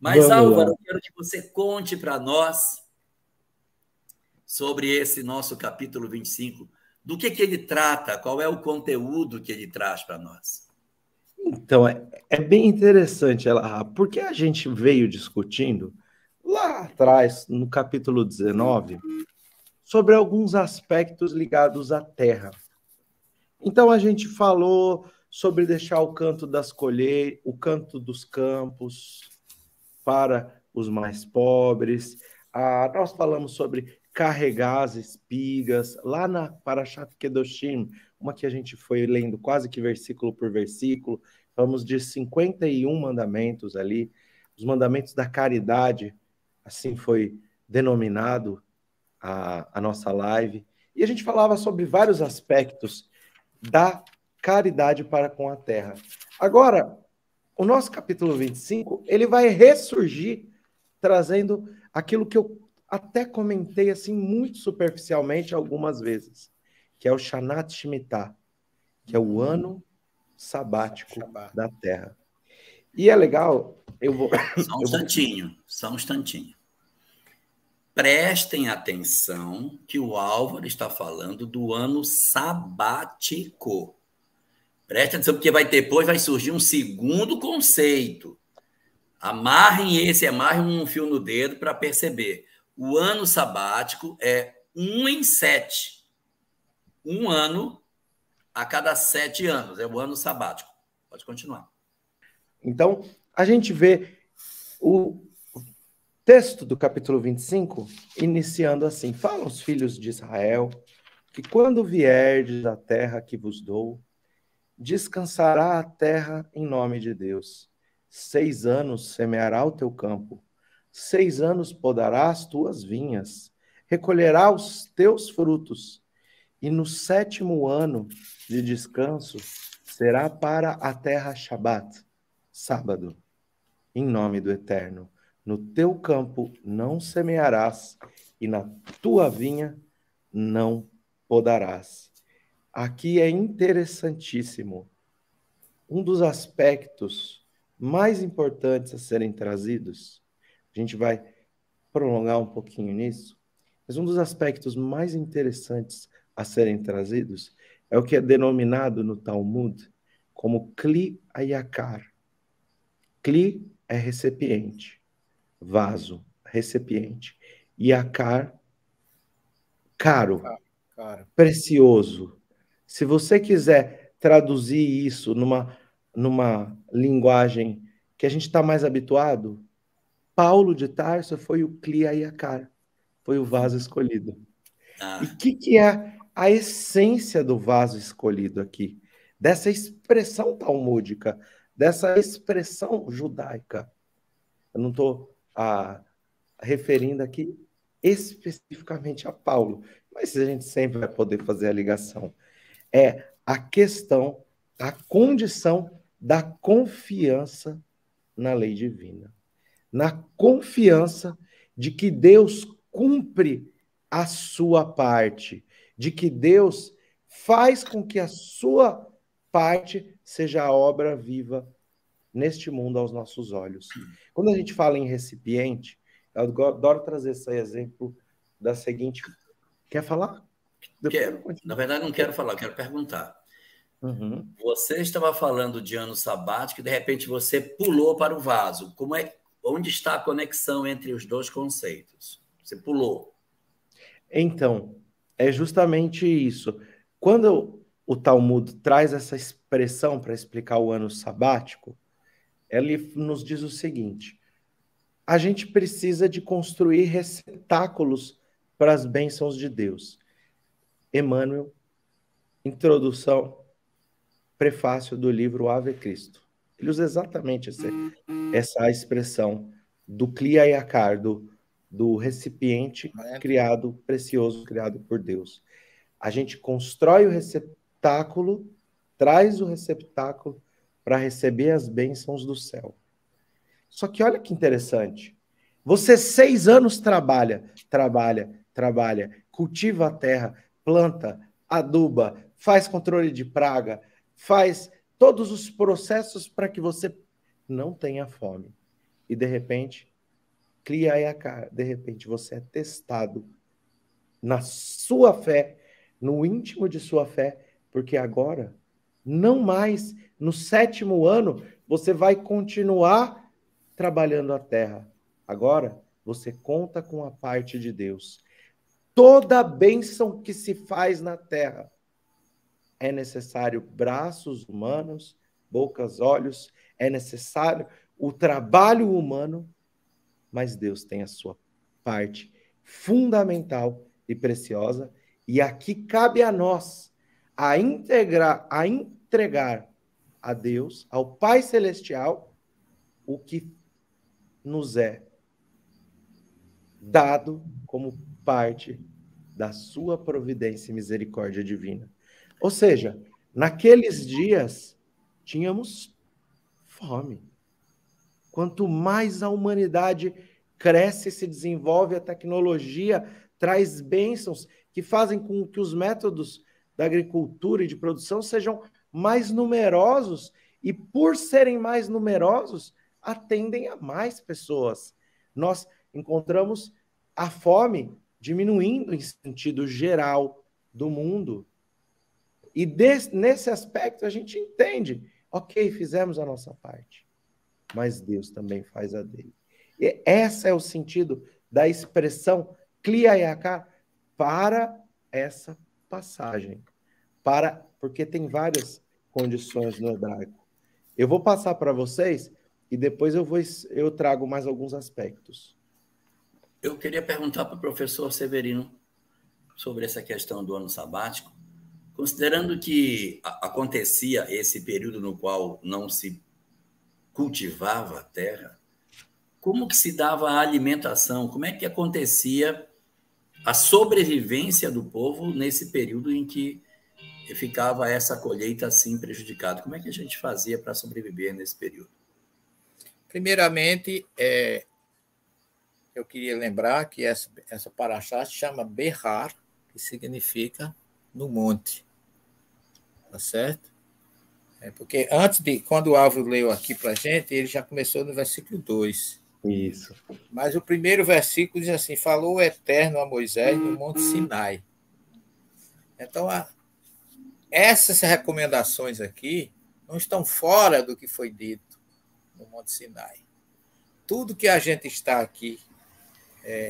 Mas, Vamos Álvaro, lá. eu quero que você conte para nós sobre esse nosso capítulo 25. Do que ele trata? Qual é o conteúdo que ele traz para nós? Então, é bem interessante, porque a gente veio discutindo lá atrás, no capítulo 19, sobre alguns aspectos ligados à terra. Então, a gente falou sobre deixar o canto das colheitas, o canto dos campos para os mais pobres. Nós falamos sobre carregar as espigas, lá na Parashat Kedoshim, uma que a gente foi lendo quase que versículo por versículo, falamos de 51 mandamentos ali, os mandamentos da caridade, assim foi denominado a nossa live, e a gente falava sobre vários aspectos da caridade para com a terra. Agora, o nosso capítulo 25, ele vai ressurgir trazendo aquilo que eu até comentei assim muito superficialmente algumas vezes, que é o Shanat Shemitah, que é o ano sabático da terra. E é legal, Só um instantinho, só um instantinho. Prestem atenção que o Álvaro está falando do ano sabático. Prestem atenção, porque depois vai surgir um segundo conceito. Amarrem um fio no dedo para perceber. O ano sabático é 1 em 7. Um ano a cada 7 anos. É o ano sabático. Pode continuar. Então, a gente vê o texto do capítulo 25 iniciando assim: Fala aos filhos de Israel que quando vierdes à terra que vos dou, descansará a terra em nome de Deus. 6 anos semeará o teu campo, 6 anos podará as tuas vinhas, recolherá os teus frutos, e no 7º ano de descanso será para a terra Shabat, sábado, em nome do Eterno. No teu campo não semearás, e na tua vinha não podarás. Aqui é interessantíssimo. Um dos aspectos mais importantes a serem trazidos, a gente vai prolongar um pouquinho nisso, mas um dos aspectos mais interessantes a serem trazidos é o que é denominado no Talmud como Kli Ayakar. Kli é recipiente, vaso, recipiente. Yakar, caro, precioso. Se você quiser traduzir isso numa linguagem que a gente está mais habituado, Paulo de Tarso foi o Kli Ayakar, foi o vaso escolhido. E o que é a essência do vaso escolhido aqui? Dessa expressão talmúdica, dessa expressão judaica. Eu não estou referindo aqui especificamente a Paulo, mas a gente sempre vai poder fazer a ligação. É a questão, a condição da confiança na lei divina. Na confiança de que Deus cumpre a sua parte, de que Deus faz com que a sua parte seja a obra viva neste mundo aos nossos olhos. Quando a gente fala em recipiente, eu adoro trazer esse exemplo da seguinte... Quer falar? Quero. Na verdade, não quero falar, eu quero perguntar. Uhum. Você estava falando de ano sabático e, de repente, você pulou para o vaso. Onde está a conexão entre os dois conceitos? Você pulou. Então, é justamente isso. Quando o Talmud traz essa expressão para explicar o ano sabático, ele nos diz o seguinte: a gente precisa de construir receptáculos para as bênçãos de Deus. Emmanuel, introdução, prefácio do livro Ave Cristo. Ele usa exatamente essa expressão do Kli Yakar, do recipiente criado, precioso, criado por Deus. A gente constrói o receptáculo, traz o receptáculo para receber as bênçãos do céu. Só que olha que interessante. Você 6 anos trabalha, cultiva a terra, planta, aduba, faz controle de praga, faz todos os processos para que você não tenha fome. e de repente, de repente você é testado na sua fé, no íntimo de sua fé, porque agora, não mais no 7º ano, você vai continuar trabalhando a terra. Agora, você conta com a parte de Deus. Toda bênção que se faz na terra é necessário braços humanos, bocas, olhos, é necessário o trabalho humano, mas Deus tem a sua parte fundamental e preciosa, e aqui cabe a nós entregar a Deus, ao Pai Celestial, o que nos é dado como parte da sua providência e misericórdia divina. Ou seja, naqueles dias tínhamos fome. Quanto mais a humanidade cresce e se desenvolve, a tecnologia traz bênçãos que fazem com que os métodos da agricultura e de produção sejam mais numerosos e, por serem mais numerosos, atendem a mais pessoas. Nós encontramos a fome diminuindo em sentido geral do mundo. E nesse aspecto a gente entende, ok, fizemos a nossa parte, mas Deus também faz a dele. E esse é o sentido da expressão kliaiaká para essa passagem, porque tem várias condições no hebraico. Eu vou passar para vocês e depois eu trago mais alguns aspectos. Eu queria perguntar para o professor Severino sobre essa questão do ano sabático, considerando que acontecia esse período no qual não se cultivava a terra, como que se dava a alimentação? Como é que acontecia a sobrevivência do povo nesse período em que ficava essa colheita assim prejudicada? Como é que a gente fazia para sobreviver nesse período? Primeiramente, eu queria lembrar que essa paraxá se chama Berrar, que significa no monte. Tá certo? Porque quando o Álvaro leu aqui para a gente, ele já começou no versículo 2. Isso. Mas o primeiro versículo diz assim: falou o Eterno a Moisés no Monte Sinai. Então, essas recomendações aqui não estão fora do que foi dito no Monte Sinai. Tudo que a gente está aqui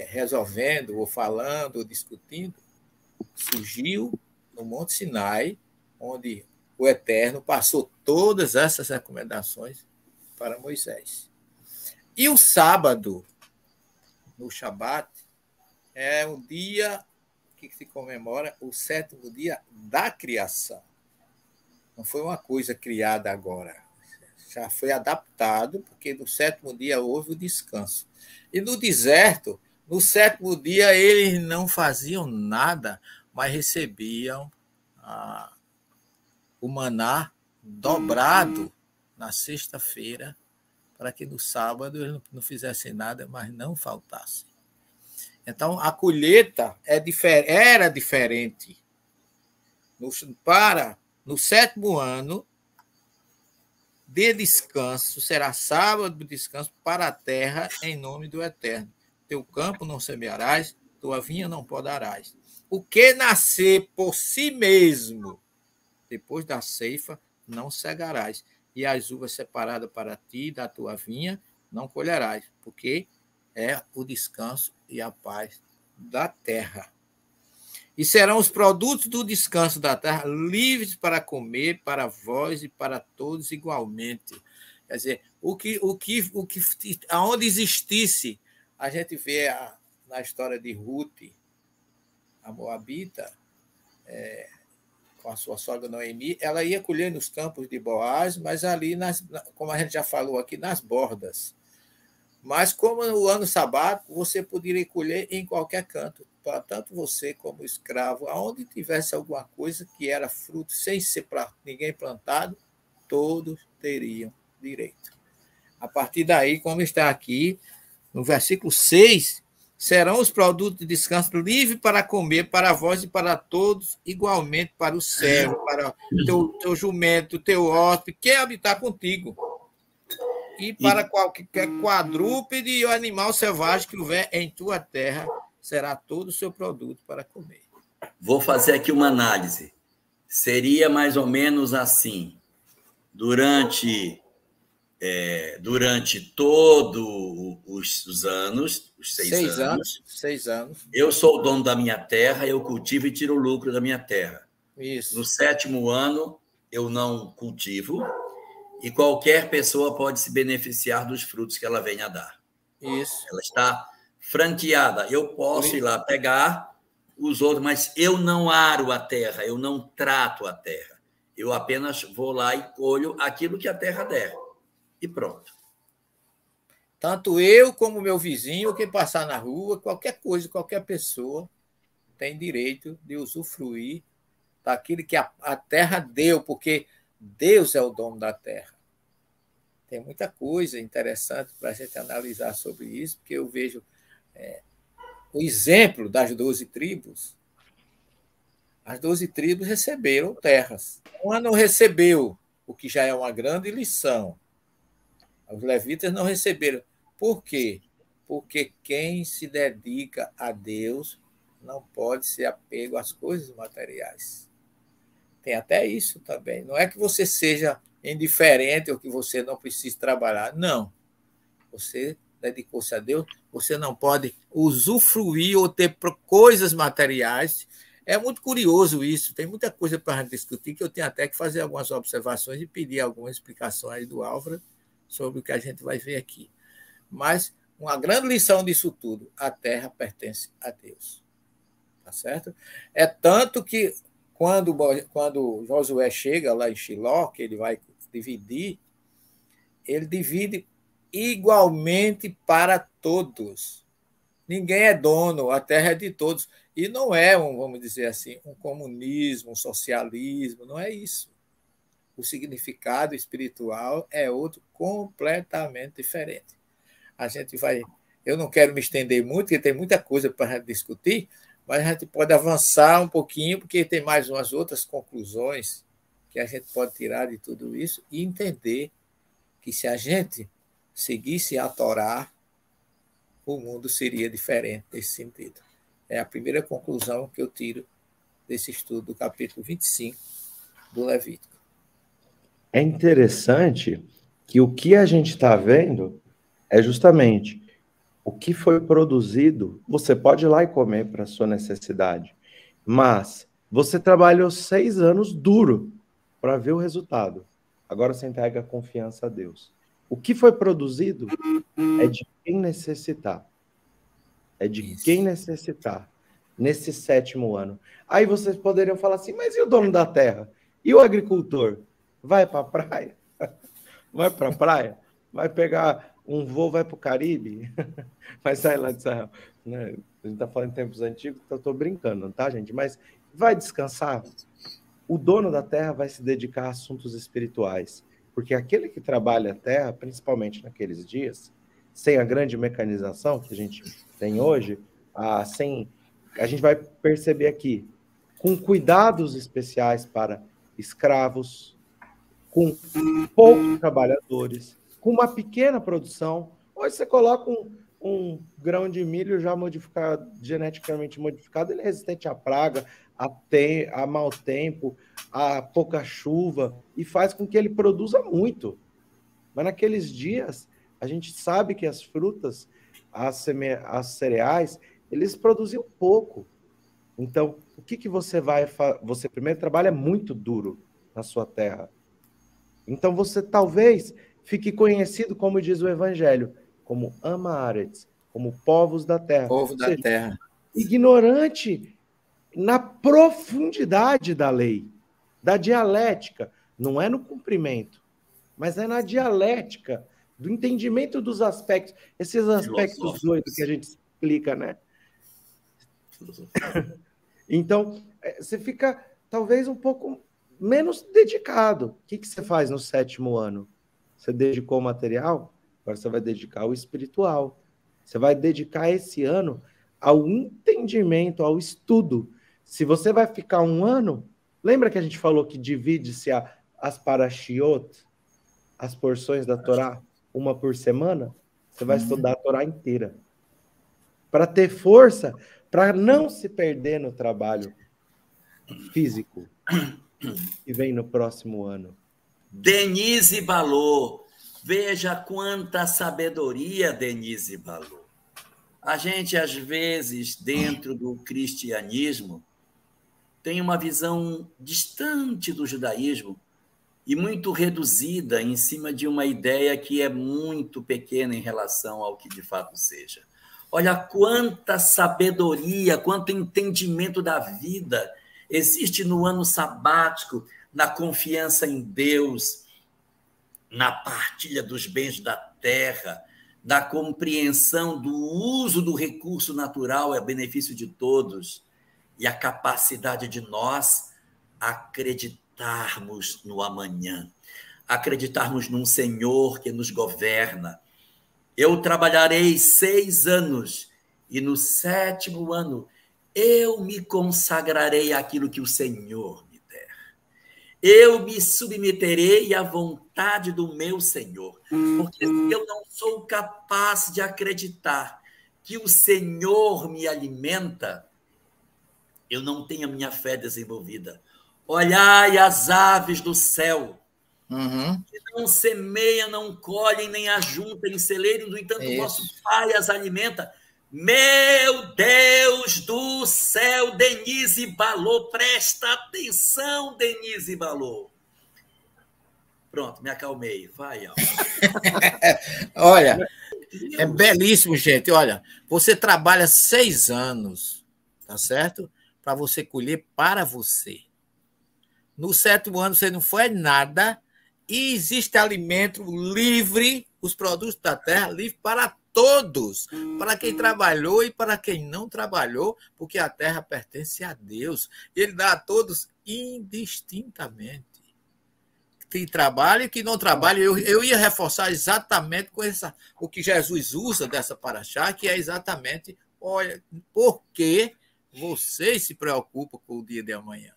resolvendo, ou falando, ou discutindo, surgiu no Monte Sinai, onde o Eterno passou todas essas recomendações para Moisés. E o sábado, no Shabat, é o dia que se comemora o 7º dia da criação. Não foi uma coisa criada agora. Já foi adaptado, porque no 7º dia houve o descanso. E no deserto, no 7º dia, eles não faziam nada, mas recebiam o maná dobrado na sexta-feira, para que no sábado eles não fizessem nada, mas não faltasse. Então, a colheita era diferente. No 7º ano de descanso, será sábado de descanso para a terra, em nome do Eterno. Teu campo não semearás, tua vinha não podarás. O que nascer por si mesmo, depois da ceifa, não cegarás. E as uvas separadas para ti da tua vinha não colherás, porque é o descanso e a paz da terra. E serão os produtos do descanso da terra livres para comer para vós e para todos igualmente. Quer dizer, aonde existisse, a gente vê na história de Ruth, a moabita, com a sua sogra Noemi, ela ia colher nos campos de Boaz, mas ali, como a gente já falou aqui, nas bordas. Mas como no ano sabático, você poderia colher em qualquer canto, tanto você como escravo, aonde tivesse alguma coisa que era fruto sem ser ninguém plantado, todos teriam direito. A partir daí, como está aqui, no versículo 6, serão os produtos de descanso livres para comer para vós e para todos, igualmente para o servo, para teu jumento, teu hóspede, quer habitar contigo. E para qualquer quadrúpede e animal selvagem que houver em tua terra, será todo o seu produto para comer. Vou fazer aqui uma análise. Seria mais ou menos assim, durante todos os anos, os 6 anos. 6 anos. Eu sou o dono da minha terra, eu cultivo e tiro o lucro da minha terra. Isso. No 7º ano, eu não cultivo e qualquer pessoa pode se beneficiar dos frutos que ela venha a dar. Isso. Ela está franqueada. Eu posso ir lá pegar os outros, mas eu não aro a terra, eu não trato a terra. Eu apenas vou lá e colho aquilo que a terra der. E pronto. Tanto eu como meu vizinho, quem passar na rua, qualquer coisa, qualquer pessoa tem direito de usufruir daquilo que a terra deu, porque Deus é o dono da terra. Tem muita coisa interessante para a gente analisar sobre isso, porque eu vejo o exemplo das 12 tribos. As 12 tribos receberam terras. Uma não recebeu, o que já é uma grande lição. Os levitas não receberam. Por quê? Porque quem se dedica a Deus não pode ser apego às coisas materiais. Tem até isso também. Não é que você seja indiferente ou que você não precise trabalhar. Não. Você dedicou-se a Deus, você não pode usufruir ou ter coisas materiais. É muito curioso isso. Tem muita coisa para a gente discutir que eu tenho até que fazer algumas observações e pedir algumas explicações do Álvaro sobre o que a gente vai ver aqui. Mas uma grande lição disso tudo, a terra pertence a Deus. Tá certo? É tanto que quando Josué chega lá em Shiló, que ele vai dividir, ele divide igualmente para todos. Ninguém é dono, a terra é de todos. E não é, vamos dizer assim, um comunismo, um socialismo, não é isso. O significado espiritual é outro completamente diferente. A gente vai... Eu não quero me estender muito, porque tem muita coisa para discutir, mas a gente pode avançar um pouquinho, porque tem mais umas outras conclusões que a gente pode tirar de tudo isso e entender que se a gente seguisse a Torá, o mundo seria diferente nesse sentido. É a primeira conclusão que eu tiro desse estudo do capítulo 25 do Levítico. É interessante que o que a gente está vendo é justamente o que foi produzido. Você pode ir lá e comer para a sua necessidade, mas você trabalhou 6 anos duro para ver o resultado. Agora você entrega a confiança a Deus. O que foi produzido é de quem necessitar. É de quem necessitar nesse 7º ano. Aí vocês poderiam falar assim, mas e o dono da terra? E o agricultor? Vai para a praia? Vai para a praia? Vai pegar um voo, vai para o Caribe? Vai sair lá de Israel? Né? A gente está falando em tempos antigos, então eu estou brincando, tá, gente? Mas vai descansar? O dono da terra vai se dedicar a assuntos espirituais, porque aquele que trabalha a terra, principalmente naqueles dias, sem a grande mecanização que a gente tem hoje, a gente vai perceber aqui, com cuidados especiais para escravos, com poucos trabalhadores, com uma pequena produção. Hoje você coloca um grão de milho já modificado, geneticamente modificado, ele é resistente à praga, a mau tempo, a pouca chuva, e faz com que ele produza muito. Mas naqueles dias, a gente sabe que as frutas, as cereais, eles produziam pouco. Então, o que você vai fazer? Você primeiro trabalha muito duro na sua terra. Então, você talvez fique conhecido, como diz o Evangelho, como Ama-Aretz, como povos da terra. Povo da terra. Ignorante na profundidade da lei, da dialética. Não é no cumprimento, mas é na dialética, do entendimento dos aspectos. Esses aspectos doidos que a gente explica, né? Então, você fica talvez um pouco menos dedicado. O que você faz no 7º ano? Você dedicou o material, agora você vai dedicar o espiritual. Você vai dedicar esse ano ao entendimento, ao estudo. Se você vai ficar um ano, lembra que a gente falou que divide-se as parashiot, as porções da Torá? uma por semana, você vai estudar a Torá inteira. Para ter força, para não se perder no trabalho físico que vem no próximo ano. Denise Balô. Veja quanta sabedoria, Denise Balô. A gente, às vezes, dentro do cristianismo, tem uma visão distante do judaísmo e muito reduzida em cima de uma ideia que é muito pequena em relação ao que de fato seja. Olha quanta sabedoria, quanto entendimento da vida existe no ano sabático, na confiança em Deus, na partilha dos bens da terra, na compreensão do uso do recurso natural a benefício de todos e a capacidade de nós acreditarmos no amanhã, acreditarmos num Senhor que nos governa. Eu trabalharei 6 anos e no 7º ano eu me consagrarei àquilo que o Senhor me der. Eu me submeterei à vontade do meu Senhor, porque se eu não sou capaz de acreditar que o Senhor me alimenta, eu não tenho a minha fé desenvolvida. Olhai as aves do céu, que não semeiam, não colhem, nem ajuntem em celeiros, no entanto, o vosso Pai as alimenta. Meu Deus do céu, Denise Balô, presta atenção, Denise Balô. Pronto, me acalmei. Vai, Alves. Olha, é belíssimo, gente. Olha, você trabalha 6 anos, tá certo? Para você colher para você. No 7º ano você não faz nada e existe alimento livre, os produtos da terra livre para todos, para quem trabalhou e para quem não trabalhou, porque a terra pertence a Deus. Ele dá a todos indistintamente. Que trabalha e que não trabalha. Eu ia reforçar exatamente com o que Jesus usa dessa paraxá, que é exatamente, olha, por que vocês se preocupam com o dia de amanhã?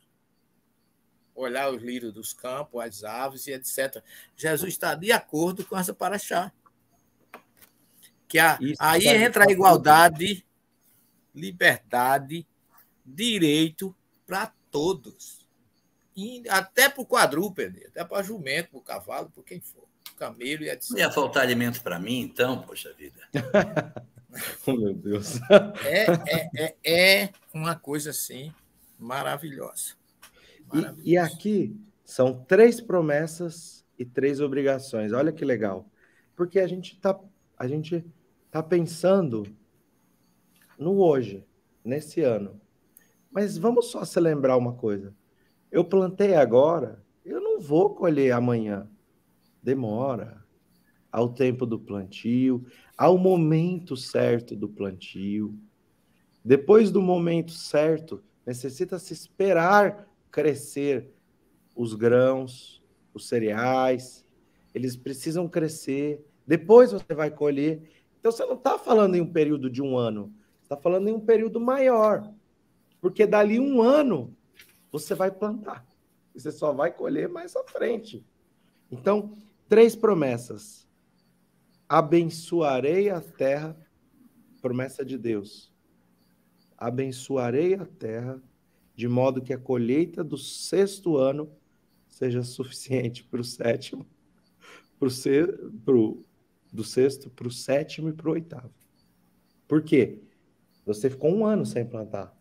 Olhar os lírios dos campos, as aves e etc. Jesus está de acordo com essa paraxá. Que aí entra a igualdade, liberdade, direito para todos. E até para o quadrúpede, até para o jumento, para o cavalo, para quem for. Camelo e etc. Não ia faltar alimento para mim, então, poxa vida. Oh, meu Deus. É uma coisa assim maravilhosa. E aqui são 3 promessas e 3 obrigações. Olha que legal. Porque a gente tá pensando no hoje, nesse ano. Mas vamos só se lembrar uma coisa. Eu plantei agora, eu não vou colher amanhã. Demora. Ao tempo do plantio, ao momento certo do plantio. Depois do momento certo, necessita se esperar crescer os grãos, os cereais. Eles precisam crescer. Depois você vai colher. Então, você não está falando em um período de 1 ano. Você está falando em um período maior. Porque dali 1 ano, você vai plantar. E você só vai colher mais à frente. Então, 3 promessas. Abençoarei a terra, promessa de Deus. Abençoarei a terra, de modo que a colheita do 6º ano seja suficiente para o 7º, do 6º para o 7º e para o 8º. Por quê? Você ficou 1 ano sem plantar.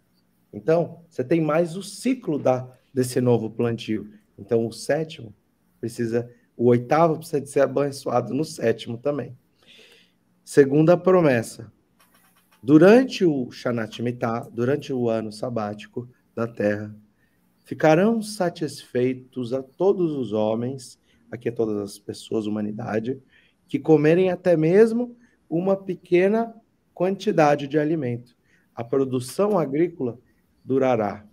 Então, você tem mais o ciclo desse novo plantio. Então, o 7º precisa... O 8º precisa de ser abençoado no 7º também. Segunda promessa. Durante o Shana Shemitah, durante o ano sabático da terra, ficarão satisfeitos a todos os homens, aqui é todas as pessoas, humanidade, que comerem até mesmo uma pequena quantidade de alimento. A produção agrícola durará.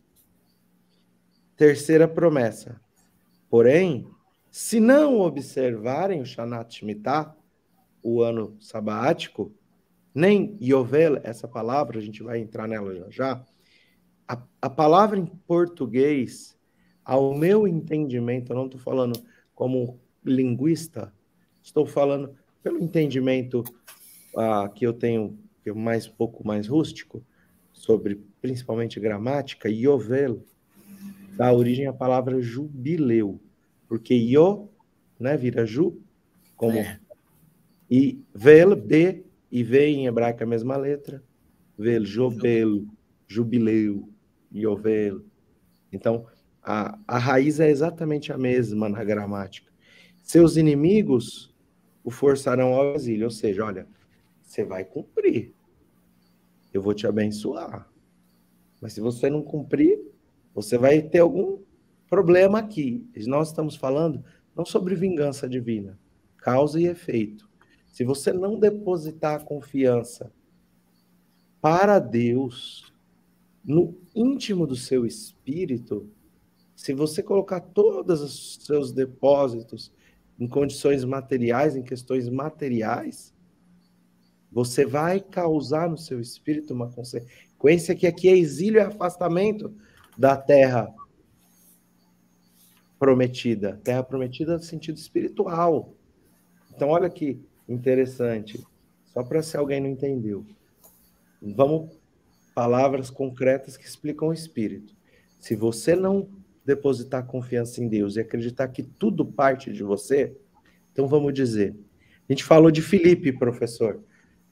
Terceira promessa. Porém, se não observarem o Shana Shemitah, o ano sabático, nem Yovel, essa palavra, a gente vai entrar nela já já, a palavra em português, ao meu entendimento, eu não estou falando como linguista, estou falando pelo entendimento que eu tenho, que é pouco mais rústico, sobre principalmente gramática, Yovel dá origem à palavra jubileu, porque né, vira ju, como e vel, b, e v em hebraico é a mesma letra, vel, jobel, jubileu, yovel. Então, a raiz é exatamente a mesma na gramática. Seus inimigos o forçarão ao exílio, ou seja, olha, você vai cumprir, eu vou te abençoar, mas se você não cumprir, você vai ter algum problema aqui. Nós estamos falando não sobre vingança divina, causa e efeito. Se você não depositar a confiança para Deus, no íntimo do seu espírito, se você colocar todos os seus depósitos em condições materiais, em questões materiais, você vai causar no seu espírito uma consequência que aqui é exílio e afastamento da terra prometida. Terra prometida no sentido espiritual. Então, olha que interessante. Só para se alguém não entendeu. Vamos, palavras concretas que explicam o espírito. Se você não depositar confiança em Deus e acreditar que tudo parte de você, então vamos dizer, a gente falou de Filipe, professor,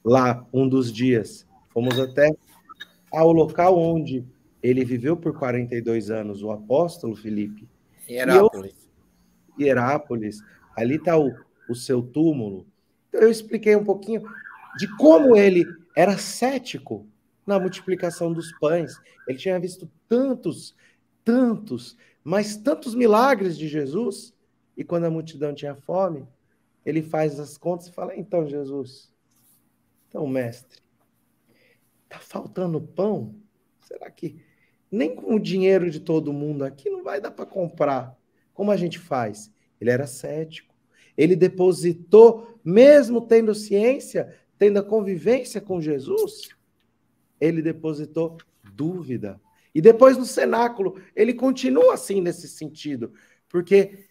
lá um dos dias, fomos até ao local onde ele viveu por 42 anos, o apóstolo Filipe. Hierápolis, ali está o seu túmulo. Então eu expliquei um pouquinho de como ele era cético na multiplicação dos pães. Ele tinha visto tantos, mas tantos milagres de Jesus, e quando a multidão tinha fome, ele faz as contas e fala, então, Jesus, então, mestre, tá faltando pão? Será que nem com o dinheiro de todo mundo aqui não vai dar para comprar? Como a gente faz? Ele era cético. Ele depositou, mesmo tendo ciência, tendo a convivência com Jesus, ele depositou dúvida. E depois no cenáculo, ele continua assim nesse sentido, porque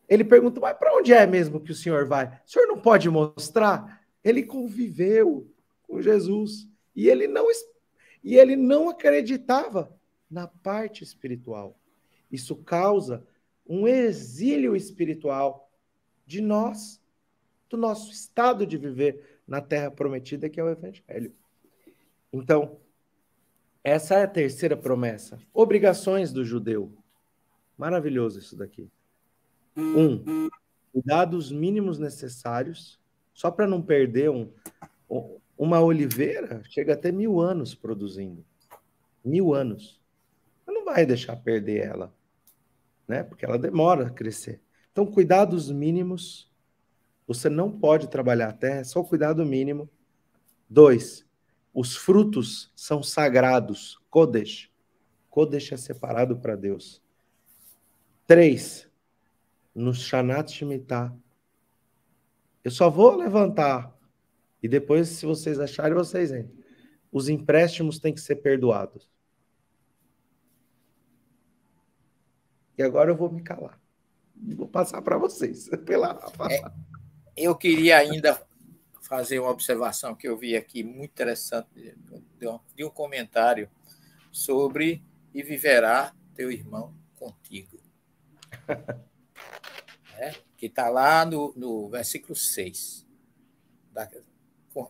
ele pergunta, mas para onde é mesmo que o senhor vai? O senhor não pode mostrar? Ele conviveu com Jesus e ele não acreditava na parte espiritual. Isso causa um exílio espiritual de nós, do nosso estado de viver na terra prometida, que é o Evangelho. Então, essa é a terceira promessa. Obrigações do judeu. Maravilhoso isso daqui. 1. Cuidados mínimos necessários, só para não perder uma oliveira, chega até 1000 anos produzindo. 1000 anos. Você não vai deixar perder ela, né? Porque ela demora a crescer. Então, cuidados mínimos. Você não pode trabalhar a terra, é só o cuidado mínimo. 2. Os frutos são sagrados. Kodesh. Kodesh é separado para Deus. 3. No Shanat Shemitah. Eu só vou levantar. E depois, se vocês acharem, vocês entram. Os empréstimos têm que ser perdoados. E agora eu vou me calar. Vou passar para vocês. Eu queria ainda fazer uma observação que eu vi aqui, muito interessante, de um comentário sobre e viverá teu irmão contigo. Que está lá no versículo 6.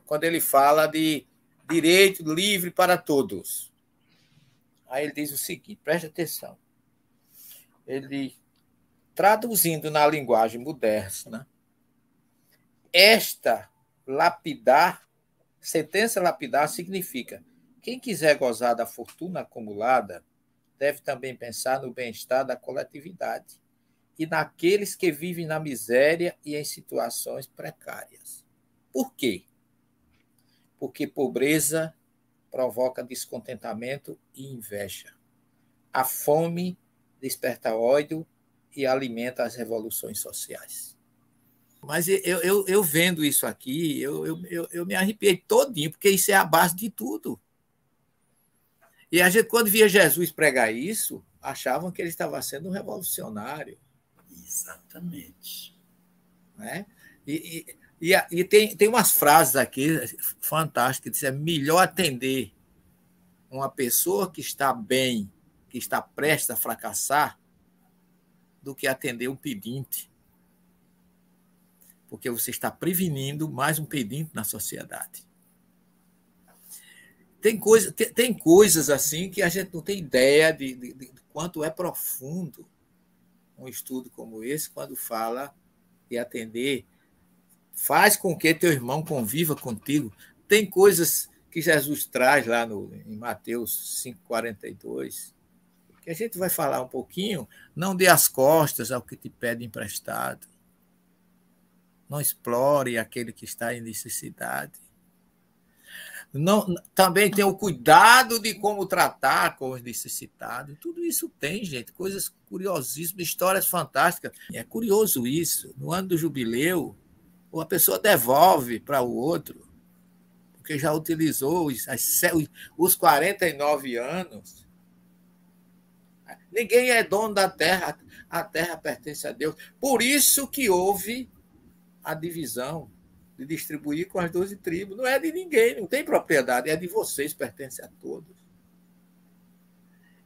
Quando ele fala de direito livre para todos. Aí ele diz o seguinte, preste atenção. Ele, traduzindo na linguagem moderna, esta sentença lapidar significa: quem quiser gozar da fortuna acumulada deve também pensar no bem-estar da coletividade e naqueles que vivem na miséria e em situações precárias. Por quê? Porque pobreza provoca descontentamento e inveja. A fome desperta ódio e alimenta as revoluções sociais. Mas eu vendo isso aqui, eu me arrepiei todinho, porque isso é a base de tudo. E a gente, quando via Jesus pregar isso, achavam que ele estava sendo um revolucionário. Exatamente. Né? E tem umas frases aqui fantásticas, que diz, é melhor atender uma pessoa que está bem, que está prestes a fracassar, do que atender um pedinte. Porque você está prevenindo mais um pedinte na sociedade. Tem coisas assim que a gente não tem ideia de quanto é profundo um estudo como esse, quando fala de atender, faz com que teu irmão conviva contigo. Tem coisas que Jesus traz lá em Mateus 5,42, que a gente vai falar um pouquinho. Não dê as costas ao que te pede emprestado. Não explore aquele que está em necessidade. Não, também tem o cuidado de como tratar com os necessitados. Tudo isso tem, gente. Coisas curiosíssimas, histórias fantásticas. É curioso isso. No ano do jubileu, uma pessoa devolve para o outro, porque já utilizou os 49 anos. Ninguém é dono da terra. A terra pertence a Deus. Por isso que houve a divisão de distribuir com as 12 tribos. Não é de ninguém, não tem propriedade, é de vocês, pertence a todos.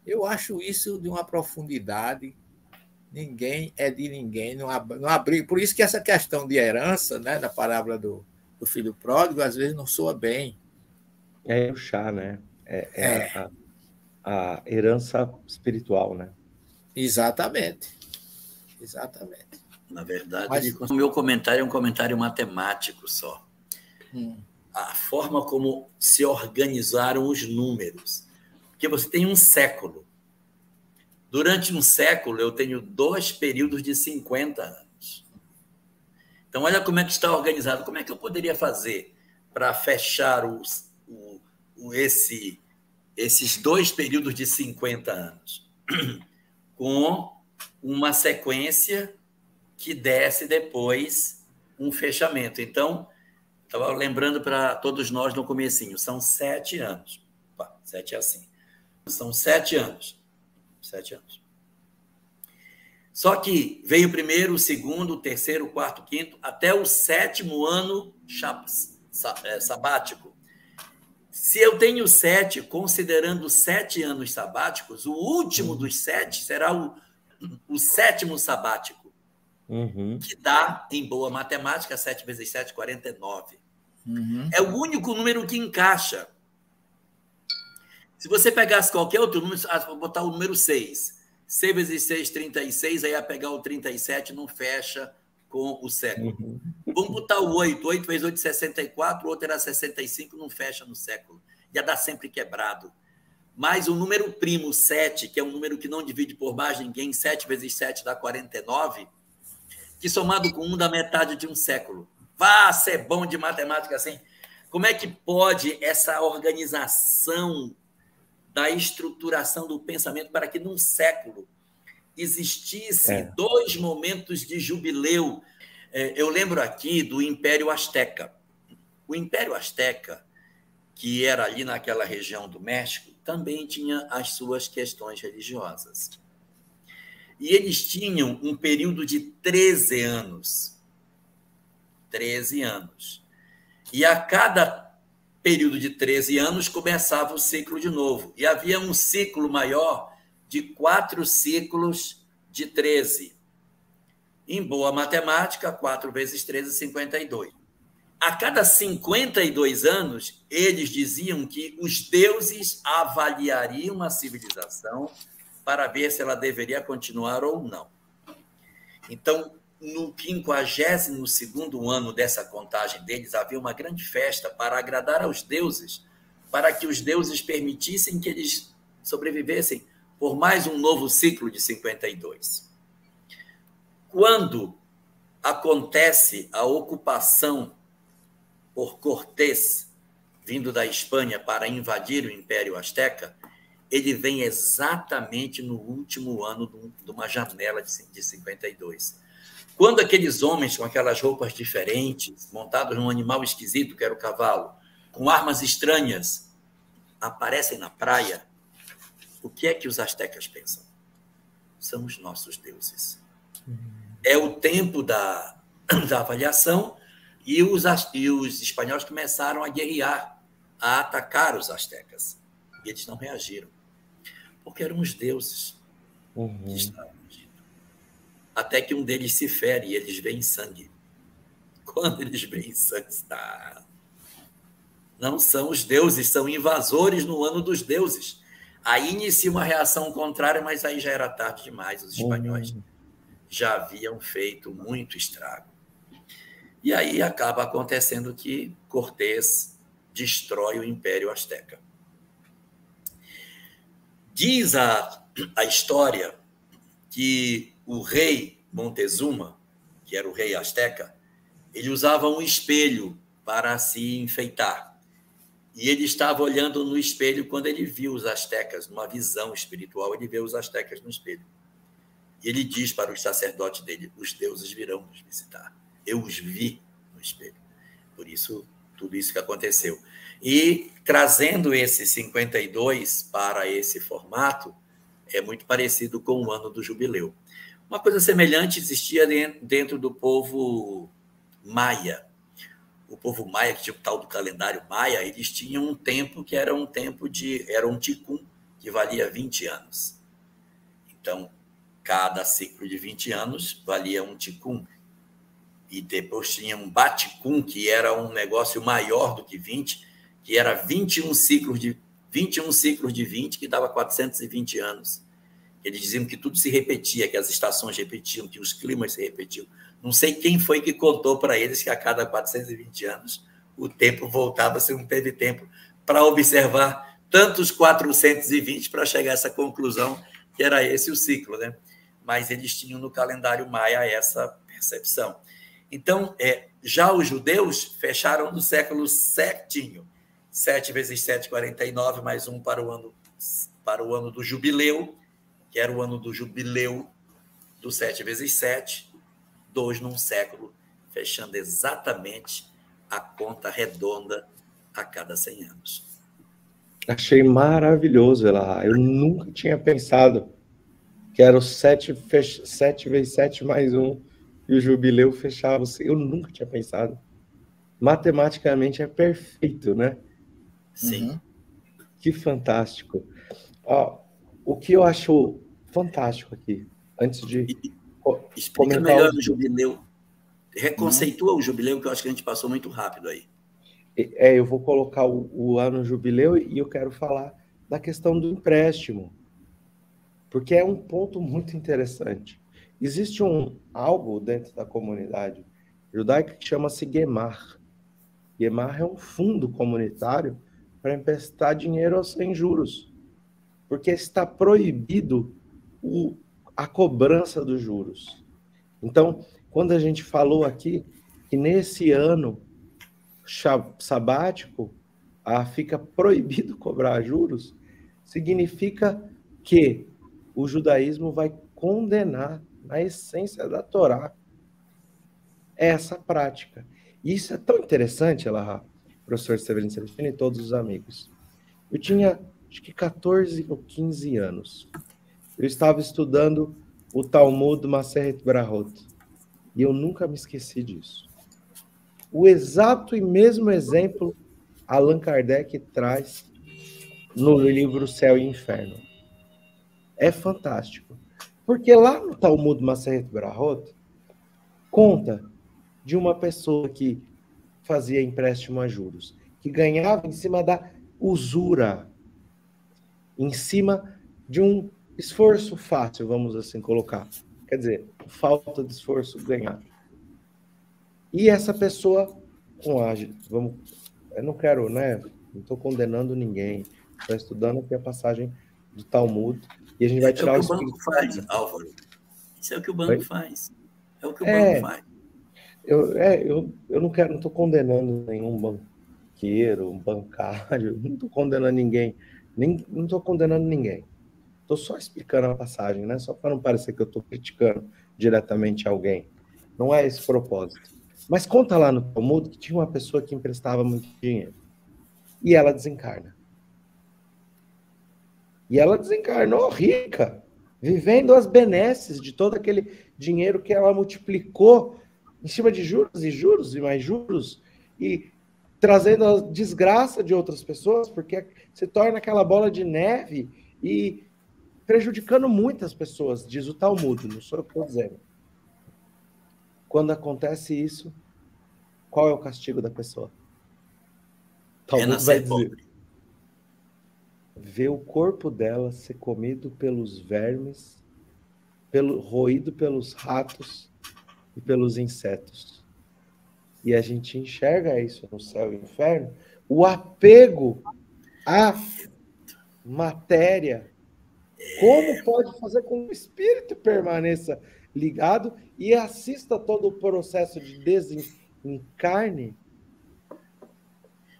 Eu acho isso de uma profundidade. Ninguém é de ninguém, não há briga. Por isso que essa questão de herança, né, da parábola do filho pródigo, às vezes não soa bem. É o chá, né? A herança espiritual, né? Exatamente. Na verdade, o meu comentário é um comentário matemático só. A forma como se organizaram os números. Porque você tem um século. Durante um século, eu tenho 2 períodos de 50 anos. Então, olha como é que está organizado. Como é que eu poderia fazer para fechar esses 2 períodos de 50 anos? Com uma sequência que desse depois um fechamento. Então, estava lembrando para todos nós no comecinho, são 7 anos. 7 é assim. São 7 anos. 7 anos. Só que veio o primeiro, o segundo, o terceiro, o quarto, o quinto, até o 7º ano sabático. Se eu tenho 7, considerando 7 anos sabáticos, o último dos 7 será o 7º sabático. Que dá, em boa matemática, 7 vezes 7, 49. É o único número que encaixa. Se você pegasse qualquer outro número, vou botar o número 6. 6 vezes 6, 36, aí ia pegar o 37, não fecha com o século. Vamos botar o 8. 8 vezes 8, 64, o outro era 65, não fecha no século. Ia dar sempre quebrado. Mas o número primo, 7, que é um número que não divide por mais ninguém, 7 vezes 7 dá 49, que somado com 1 dá metade de um século. Vá ser bom de matemática assim. Como é que pode essa organização da estruturação do pensamento para que num século existisse 2 momentos de jubileu? Eu lembro aqui do Império Azteca. O Império Azteca, que era ali naquela região do México, também tinha as suas questões religiosas. E eles tinham um período de 13 anos. 13 anos. E a cada período de 13 anos começava o ciclo de novo. E havia um ciclo maior de 4 ciclos de 13. Em boa matemática, 4 vezes 13, 52. A cada 52 anos, eles diziam que os deuses avaliariam a civilização para ver se ela deveria continuar ou não. Então, no 52º ano dessa contagem deles, havia uma grande festa para agradar aos deuses, para que os deuses permitissem que eles sobrevivessem por mais um novo ciclo de 52. Quando acontece a ocupação por Cortés, vindo da Espanha para invadir o Império Azteca, ele vem exatamente no último ano de uma janela de 52. Quando aqueles homens com aquelas roupas diferentes, montados num animal esquisito, que era o cavalo, com armas estranhas, aparecem na praia, o que é que os astecas pensam? São os nossos deuses. É o tempo da avaliação, E os espanhóis começaram a guerrear, a atacar os astecas. E eles não reagiram, porque eram os deuses que estavam agindo. Até que um deles se fere e eles veem sangue. Quando eles veem sangue, não são os deuses, são invasores no ano dos deuses. Aí inicia uma reação contrária, mas aí já era tarde demais. Os espanhóis já haviam feito muito estrago. E aí acaba acontecendo que Cortés destrói o Império Azteca. Diz a história que o rei Montezuma, que era o rei azteca, ele usava um espelho para se enfeitar. E ele estava olhando no espelho quando ele viu os astecas, numa visão espiritual, ele vê os astecas no espelho. E ele diz para os sacerdotes dele: os deuses virão nos visitar. Eu os vi no espelho. Por isso, tudo isso que aconteceu. E trazendo esse 52 para esse formato, é muito parecido com o ano do jubileu. Uma coisa semelhante existia dentro do povo maia. O povo maia, que tinha o tal do calendário maia, eles tinham um tempo que era um ticum, que valia 20 anos. Então, cada ciclo de 20 anos valia um ticum. E depois tinha um baticum, que era um negócio maior do que 20, que era 21 ciclos de 20, que dava 420 anos. Eles diziam que tudo se repetia, que as estações repetiam, que os climas se repetiam. Não sei quem foi que contou para eles que a cada 420 anos o tempo voltava, se não teve tempo para observar tantos 420 para chegar a essa conclusão que era esse o ciclo, né? Mas eles tinham no calendário maia essa percepção. Então, já os judeus fecharam no século certinho. 7 vezes 7, 49, mais um para o ano do jubileu, que era o ano do jubileu do 7 vezes 7, 2 num século, fechando exatamente a conta redonda a cada 100 anos. Achei maravilhoso, Elahá. Eu nunca tinha pensado que era o 7 vezes 7 mais 1 e o jubileu fechava. Eu nunca tinha pensado. Matematicamente é perfeito, né? Sim. Que fantástico. O que eu acho fantástico aqui, antes de explica melhor o jubileu. Reconceitua o jubileu, que eu acho que a gente passou muito rápido aí. Eu vou colocar o ano jubileu e eu quero falar da questão do empréstimo, porque é um ponto muito interessante. Existe algo dentro da comunidade judaica que chama-se Gemar. Gemar é um fundo comunitário para emprestar dinheiro sem juros, porque está proibido a cobrança dos juros. Então, quando a gente falou aqui que nesse ano sabático fica proibido cobrar juros, significa que o judaísmo vai condenar, na essência da Torá, essa prática. E isso é tão interessante, Elahá, professor Severino Celestino e todos os amigos. Eu tinha, acho que 14 ou 15 anos. Eu estava estudando o Talmud Maseret Brahot. E eu nunca me esqueci disso. O exato e mesmo exemplo Allan Kardec traz no livro Céu e Inferno. É fantástico. Porque lá no Talmud Maseret Brahot, conta de uma pessoa que fazia empréstimo a juros, que ganhava em cima da usura, em cima de um esforço fácil, vamos assim colocar. Quer dizer, falta de esforço ganhar. E essa pessoa, eu não quero, né? Não estou condenando ninguém. Estou estudando aqui a passagem do Talmud e a gente vai tirar o que o banco faz, Álvaro. Isso é o que o banco faz. É o que o banco faz. Eu não estou condenando nenhum banqueiro, um bancário, não estou condenando ninguém, não estou condenando ninguém. Estou só explicando a passagem, né? Só para não parecer que eu estou criticando diretamente alguém. Não é esse o propósito. Mas conta lá no Talmud que tinha uma pessoa que emprestava muito dinheiro. E ela desencarna. E ela desencarnou rica, vivendo as benesses de todo aquele dinheiro que ela multiplicou em cima de juros e juros e mais juros, e trazendo a desgraça de outras pessoas, porque se torna aquela bola de neve e prejudicando muitas pessoas, diz o Talmud, não sou eu que estou dizendo. Quando acontece isso, qual é o castigo da pessoa? Talmud vai dizer: ver o corpo dela ser comido pelos vermes, roído pelos ratos e pelos insetos. E a gente enxerga isso no céu e no inferno, o apego à matéria. Como pode fazer com que o espírito permaneça ligado e assista todo o processo de desencarne?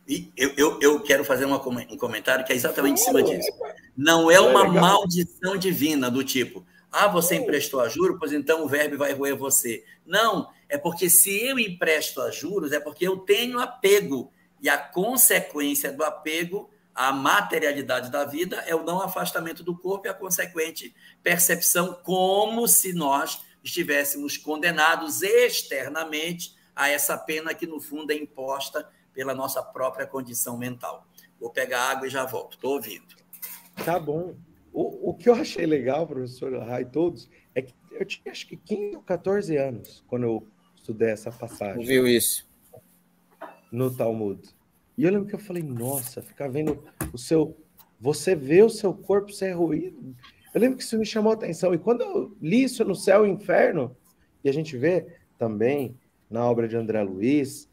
E eu quero fazer um comentário que é exatamente em cima disso. Não é uma maldição divina do tipo, você emprestou a juros, pois então o verme vai roer você. Não, é porque se eu empresto a juros, é porque eu tenho apego. E a consequência do apego à materialidade da vida é o não afastamento do corpo e a consequente percepção como se nós estivéssemos condenados externamente a essa pena que, no fundo, é imposta pela nossa própria condição mental. Vou pegar água e já volto. Estou ouvindo. Tá bom. O que eu achei legal, professor Rai, todos, é que eu tinha acho que 15 ou 14 anos quando eu estudei essa passagem. Viu isso? No Talmud. E eu lembro que eu falei, nossa, ficar vendo você vê o seu corpo ser ruído. Eu lembro que isso me chamou a atenção. E quando eu li isso no Céu e Inferno, e a gente vê também na obra de André Luiz,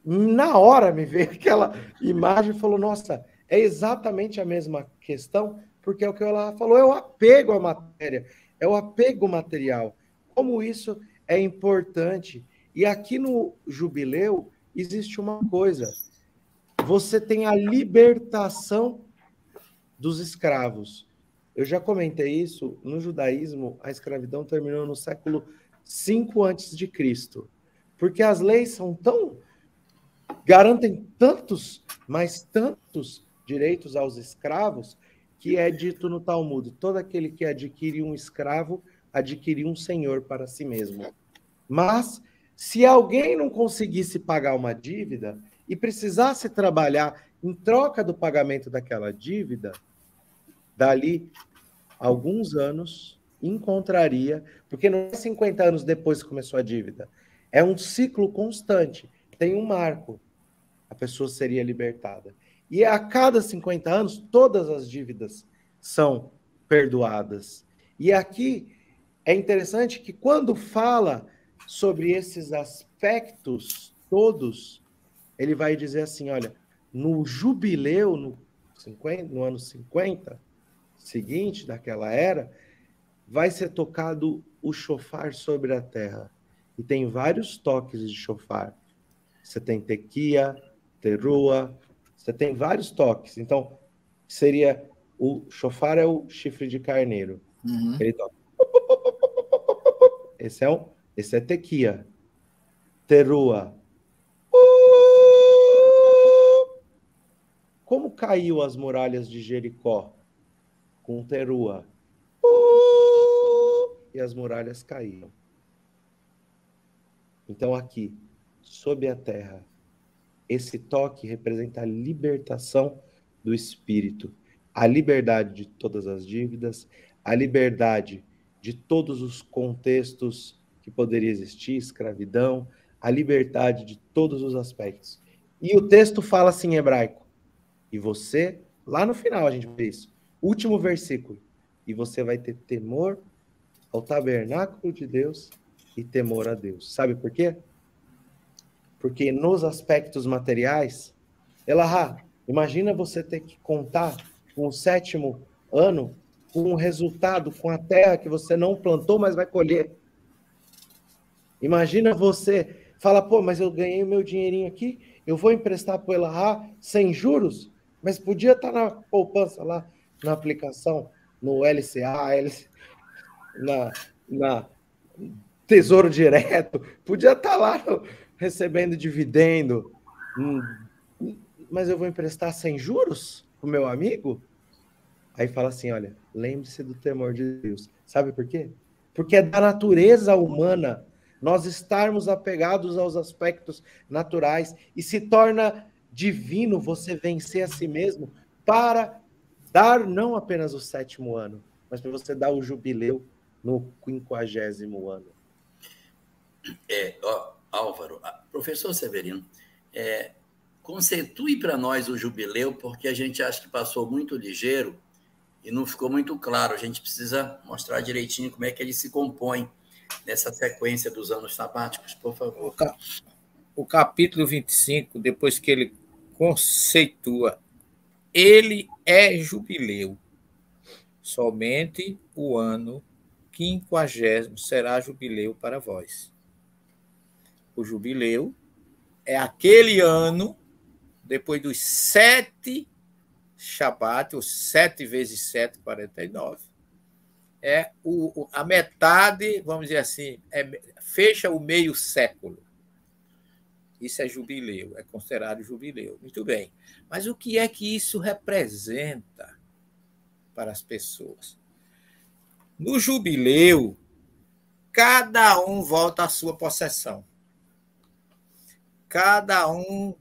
na hora me veio aquela imagem e falou, nossa, é exatamente a mesma questão, porque é o que ela falou, é o apego à matéria, é o apego material. Como isso é importante. E aqui no Jubileu existe uma coisa, você tem a libertação dos escravos. Eu já comentei isso, no judaísmo, a escravidão terminou no século V a.C., porque as leis são garantem tantos, mas tantos direitos aos escravos, que é dito no Talmud, todo aquele que adquire um escravo, adquire um senhor para si mesmo. Mas, se alguém não conseguisse pagar uma dívida e precisasse trabalhar em troca do pagamento daquela dívida, dali alguns anos encontraria, porque não é 50 anos depois que começou a dívida, é um ciclo constante, tem um marco, a pessoa seria libertada. E a cada 50 anos, todas as dívidas são perdoadas. E aqui é interessante que quando fala sobre esses aspectos todos, ele vai dizer assim, olha, no jubileu, no ano 50 seguinte daquela era, vai ser tocado o chofar sobre a terra. E tem vários toques de chofar. Você tem tequia, terua, você tem vários toques. Então, seria o chofar é o chifre de carneiro. Uhum. Ele toca. Esse é tequia. Terua. Como caiu as muralhas de Jericó? Com terua. E as muralhas caíam. Então, aqui, sob a terra, esse toque representa a libertação do espírito, a liberdade de todas as dívidas, a liberdade de todos os contextos que poderia existir, escravidão, a liberdade de todos os aspectos. E o texto fala assim em hebraico. E você, lá no final a gente vê isso, último versículo, e você vai ter temor ao tabernáculo de Deus e temor a Deus. Sabe por quê? Porque nos aspectos materiais, imagina você ter que contar com o 7º ano, com um resultado, com a terra que você não plantou, mas vai colher. Imagina você fala, mas eu ganhei o meu dinheirinho aqui, eu vou emprestar para o Elahá sem juros, mas podia estar na poupança lá, na aplicação, no LCA, na Tesouro Direto, podia estar lá recebendo dividendo, mas eu vou emprestar sem juros para o meu amigo? Aí fala assim, olha, lembre-se do temor de Deus. Sabe por quê? Porque é da natureza humana nós estarmos apegados aos aspectos naturais e se torna divino você vencer a si mesmo para dar não apenas o 7º ano, mas para você dar o jubileu no 50º ano. Álvaro, professor Severino, conceitue para nós o jubileu, porque a gente acha que passou muito ligeiro e não ficou muito claro. A gente precisa mostrar direitinho como é que ele se compõe nessa sequência dos anos sabáticos, por favor. O capítulo 25, depois que ele conceitua, ele é jubileu. Somente o ano 50º será jubileu para vós. O jubileu é aquele ano, depois dos 7 Shabat, ou 7 vezes 7, 49, é a metade, vamos dizer assim, fecha o meio século. Isso é jubileu, é considerado jubileu. Muito bem. Mas o que é que isso representa para as pessoas? No jubileu, cada um volta à sua possessão. Cada um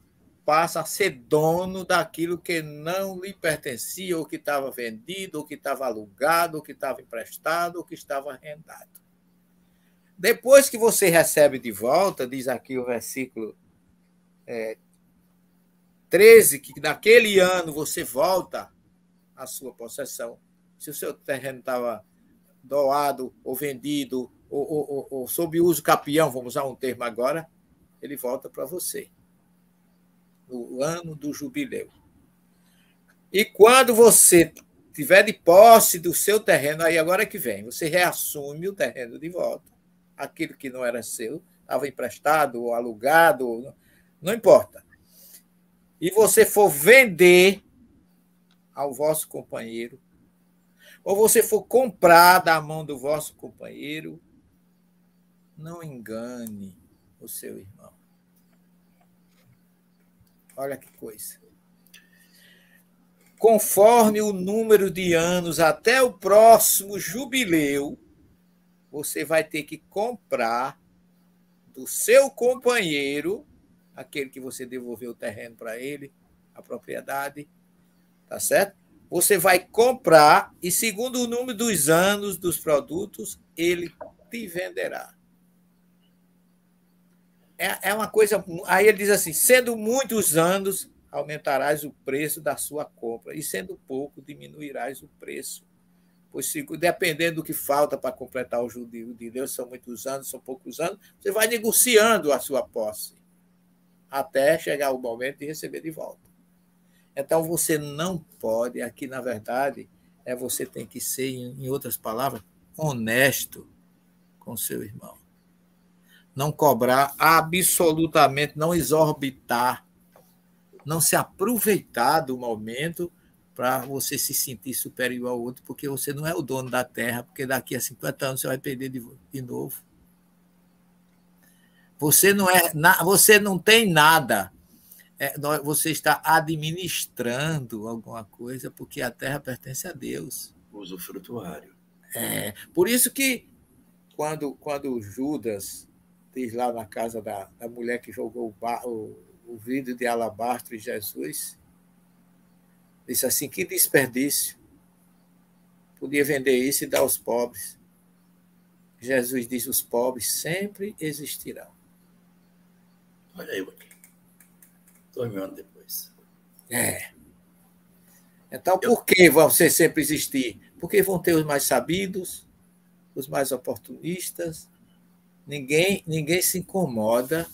passa a ser dono daquilo que não lhe pertencia, ou que estava vendido, ou que estava alugado, ou que estava emprestado, ou que estava arrendado. Depois que você recebe de volta, diz aqui o versículo 13, que naquele ano você volta à sua possessão. Se o seu terreno estava doado, ou vendido, ou sob uso capião, vamos usar um termo agora, ele volta para você. No ano do jubileu. E quando você tiver de posse do seu terreno, aí agora que vem, você reassume o terreno de volta. Aquilo que não era seu, estava emprestado ou alugado, não importa. E você for vender ao vosso companheiro, ou você for comprar da mão do vosso companheiro, não engane o seu irmão. Olha que coisa. Conforme o número de anos até o próximo jubileu, você vai ter que comprar do seu companheiro, aquele que você devolveu o terreno para ele, a propriedade, tá certo? Você vai comprar e, segundo o número dos anos dos produtos, ele te venderá. É uma coisa... Aí ele diz assim, sendo muitos anos, aumentarás o preço da sua compra, e sendo pouco, diminuirás o preço. Pois, dependendo do que falta para completar o jubileu de Deus, são muitos anos, são poucos anos, você vai negociando a sua posse, até chegar o momento de receber de volta. Então, você não pode, aqui, na verdade, você tem que ser, em outras palavras, honesto com seu irmão. Não cobrar absolutamente, não exorbitar, não se aproveitar do momento para você se sentir superior ao outro, porque você não é o dono da terra, porque daqui a 50 anos você vai perder de novo. Você não tem nada. Você está administrando alguma coisa, porque a terra pertence a Deus. Usufrutuário. Por isso que, quando Judas diz lá na casa da mulher que jogou o vidro de alabastro em Jesus, disse assim, que desperdício. Podia vender isso e dar aos pobres. Jesus diz, os pobres sempre existirão. Olha aí, 2 mil anos depois. Então, por que vão sempre existir? Porque vão ter os mais sabidos, os mais oportunistas. Ninguém se incomoda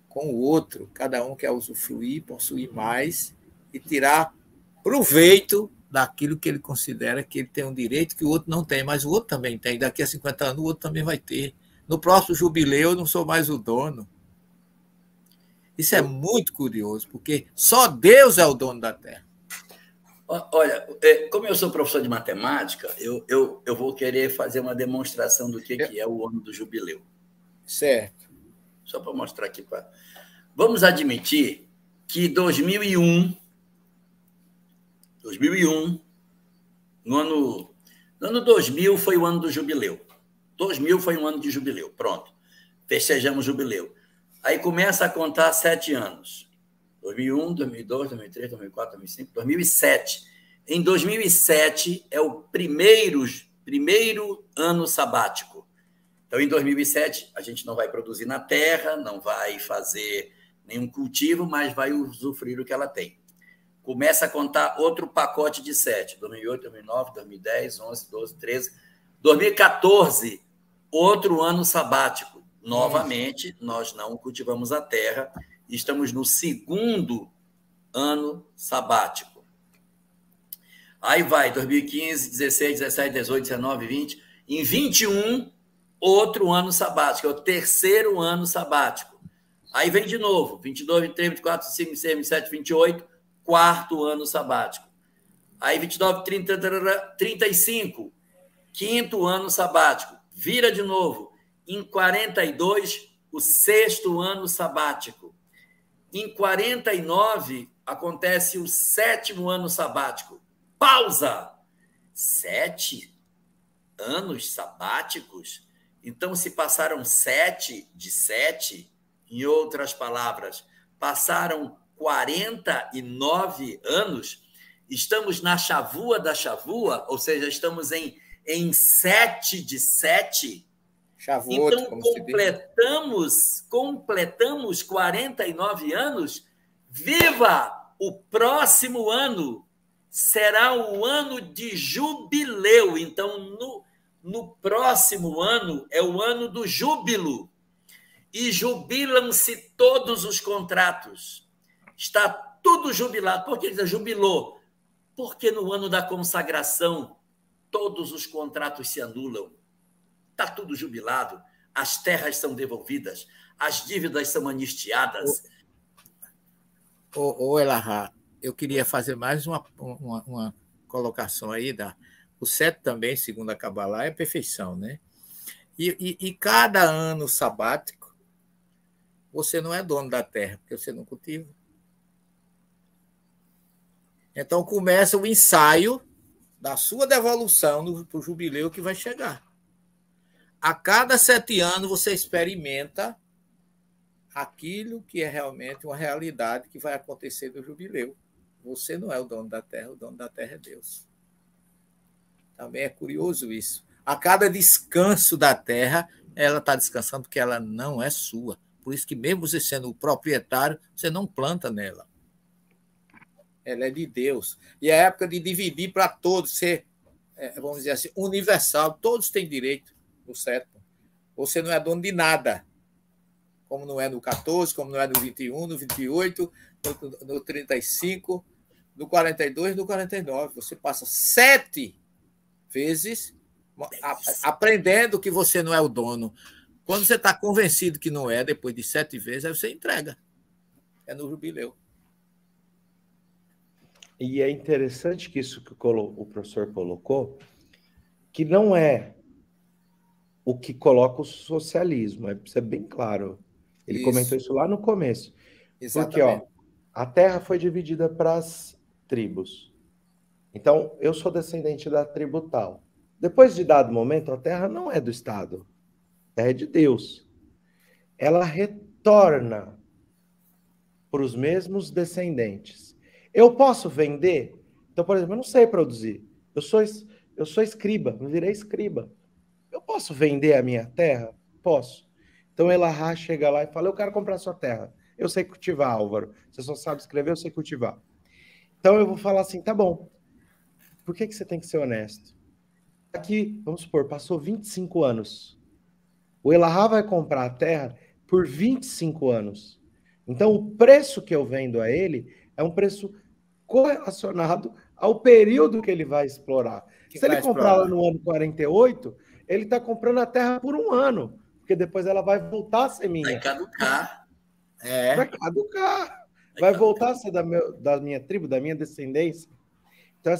com o outro. Cada um quer usufruir, possuir mais e tirar proveito daquilo que ele considera que ele tem um direito que o outro não tem, mas o outro também tem. Daqui a 50 anos o outro também vai ter. No próximo jubileu eu não sou mais o dono. Isso é muito curioso, porque só Deus é o dono da terra. Olha, como eu sou professor de matemática, eu vou querer fazer uma demonstração do que é o ano do jubileu. Certo. Só para mostrar aqui. Vamos admitir que 2001, no ano 2000 foi o ano do jubileu. 2000 foi um ano de jubileu, pronto. festejamos o jubileu. Aí começa a contar 7 anos. 2001, 2002, 2003, 2004, 2005, 2007. Em 2007 é o primeiro ano sabático. Então, em 2007, a gente não vai produzir na terra, não vai fazer nenhum cultivo, mas vai usufruir o que ela tem. Começa a contar outro pacote de 7. 2008, 2009, 2010, 11, 12, 13. 2014, outro ano sabático. Novamente, nós não cultivamos a terra. Estamos no segundo ano sabático. Aí vai 2015, 16, 17, 18, 19, 20. Em 21, outro ano sabático. É o terceiro ano sabático. Aí vem de novo. 22, 23, 24, 25, 26, 27, 28. Quarto ano sabático. Aí 29, 30, 35. Quinto ano sabático. Vira de novo. Em 42, o sexto ano sabático. Em 49, acontece o sétimo ano sabático. Pausa! 7 anos sabáticos? Então, se passaram 7 de 7, em outras palavras, passaram 49 anos, estamos na chavua da chavua, ou seja, estamos em 7 de 7. Shavuot, Então, completamos 49 anos. Viva! O próximo ano será o ano de jubileu. Então, no próximo ano é o ano do júbilo. E jubilam-se todos os contratos. Está tudo jubilado. Por que ele jubilou? Porque no ano da consagração, todos os contratos se anulam. Está tudo jubilado, as terras são devolvidas, as dívidas são anistiadas. Ô Elahá, eu queria fazer mais uma colocação aí. O 7 também, segundo a Kabbalah, é perfeição, né? E cada ano sabático, você não é dono da terra, porque você não cultiva. Então começa o ensaio da sua devolução para o jubileu que vai chegar. A cada 7 anos você experimenta aquilo que é realmente uma realidade que vai acontecer no jubileu. Você não é o dono da terra é Deus. Também é curioso isso. A cada descanso da terra, ela está descansando porque ela não é sua. Por isso que mesmo você sendo o proprietário, você não planta nela. Ela é de Deus. E é a época de dividir para todos, ser, vamos dizer assim, universal. Todos têm direito. No 7. Você não é dono de nada, como não é no 14, como não é no 21, no 28, no 35, no 42, no 49. Você passa 7 vezes aprendendo que você não é o dono. Quando você está convencido que não é, depois de 7 vezes, aí você entrega. É no jubileu. E é interessante que isso que o professor colocou, que não é o que coloca o socialismo, isso é bem claro. Ele comentou isso lá no começo. Exatamente. Porque a terra foi dividida para as tribos. Então, eu sou descendente da tribo tal. Depois de dado momento, a terra não é do Estado. A terra é de Deus. Ela retorna para os mesmos descendentes. Eu posso vender? Então, por exemplo, eu não sei produzir. Eu sou escriba, eu virei escriba. Eu posso vender a minha terra? Posso. Então, Elahá chega lá e fala, eu quero comprar sua terra. Eu sei cultivar, Álvaro. Você só sabe escrever, eu sei cultivar. Então, eu vou falar assim, tá bom. Por que você tem que ser honesto? Aqui, vamos supor, passou 25 anos. O Elahá vai comprar a terra por 25 anos. Então, o preço que eu vendo a ele é um preço correlacionado ao período que ele vai explorar. Se ele comprar lá no ano 48, ele está comprando a terra por 1 ano, porque depois ela vai voltar a ser minha. Vai caducar. Vai caducar. Vai voltar a ser da minha tribo, da minha descendência. Então,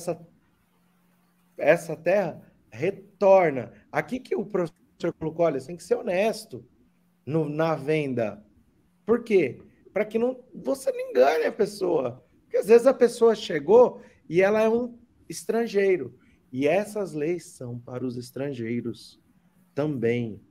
essa terra retorna. Aqui que o professor colocou, olha, você tem que ser honesto na venda. Por quê? Para que você não engane a pessoa. Porque às vezes a pessoa chegou e ela é um estrangeiro. E essas leis são para os estrangeiros também.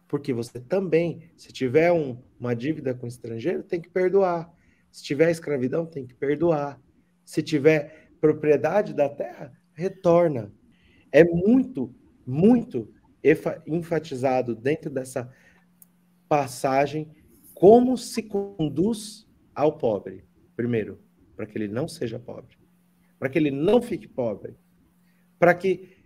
Porque você também, se tiver uma dívida com o estrangeiro, tem que perdoar. Se tiver escravidão, tem que perdoar. Se tiver propriedade da terra, retorna. É muito, muito enfatizado dentro dessa passagem como se conduz ao pobre. Primeiro, para que ele não seja pobre, para que ele não fique pobre, para que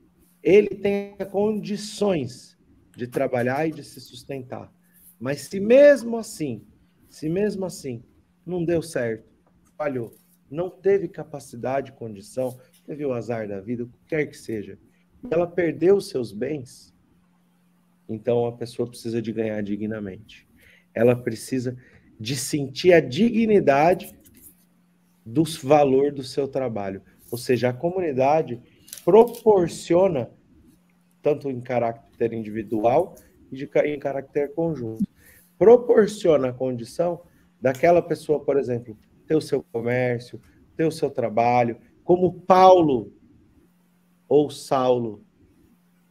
ele tenha condições de trabalhar e de se sustentar. Mas se mesmo assim não deu certo, falhou, não teve capacidade, condição, teve o azar da vida, o que quer que seja, e ela perdeu os seus bens, então a pessoa precisa de ganhar dignamente. Ela precisa de sentir a dignidade do valor do seu trabalho. Ou seja, a comunidade proporciona, tanto em caráter individual e em caráter conjunto, proporciona a condição daquela pessoa, por exemplo, ter o seu comércio, ter o seu trabalho, como Paulo ou Saulo